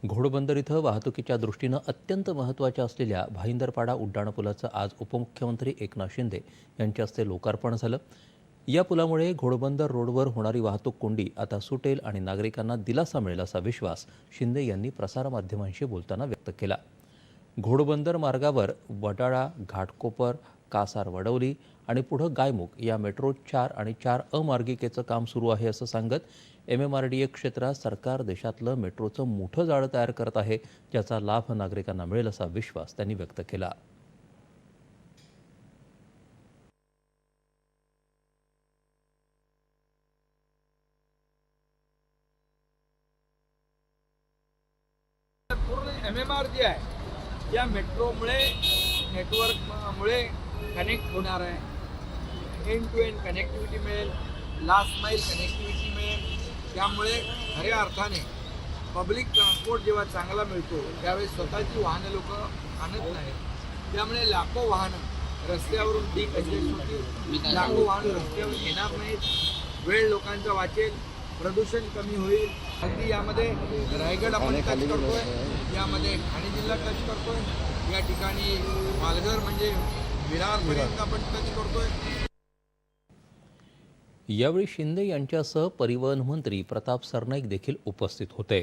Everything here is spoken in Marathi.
घोडबंदर इथं वाहतुकीच्या दृष्टीनं अत्यंत महत्त्वाच्या असलेल्या भाईंदरपाडा उड्डाणपुलाचं आज उपमुख्यमंत्री एकनाथ शिंदे यांच्या हस्ते लोकार्पण झालं। या पुलामुळे घोडबंदर रोडवर होणारी वाहतूक कोंडी आता सुटेल आणि नागरिकांना दिलासा मिळेल असा विश्वास शिंदे यांनी प्रसारमाध्यमांशी बोलताना व्यक्त केला। घोडबंदर मार्गावर वडाळा, घाटकोपर, कासार वडवली आणि पुढं गायमुख या मेट्रो 4 आणि 4 मार्गिकेचं काम सुरू आहे असं सांगत MMRDA क्षेत्रात सरकार देशातलं मेट्रोचं मोठं जाळं तयार करत आहे, ज्याचा लाभ नागरिकांना मिळेल असा विश्वास त्यांनी व्यक्त केला। पूर्ण MMR जे आहे या मेट्रोमुळे नेटवर्कमुळे कनेक्ट होणार आहे। एंड टू एंड कनेक्टिव्हिटी मिळेल, लास्ट माईल कनेक्टिव्हिटी मिळेल। त्यामुळे खऱ्या अर्थाने पब्लिक ट्रान्सपोर्ट जेव्हा चांगला मिळतो त्यावेळेस स्वतःची वाहनं लोक आणत नाहीत, त्यामुळे लाखो वाहनं रस्त्यावरून डिकंजेस्ट होतील, लाखो वाहनं रस्त्यावर येणार नाहीत, वेळ लोकांचा वाचेल, प्रदूषण कमी होईल। अगदी यामध्ये रायगड आपण टच करतोय, यामध्ये ठाणे जिल्हा टच करतोय, या ठिकाणी पालघर म्हणजे विरारपर्यंत आपण टच करतोय। यावेळी शिंदे यांच्यासह परिवहन मंत्री प्रताप सरनाईक देखील उपस्थित होते।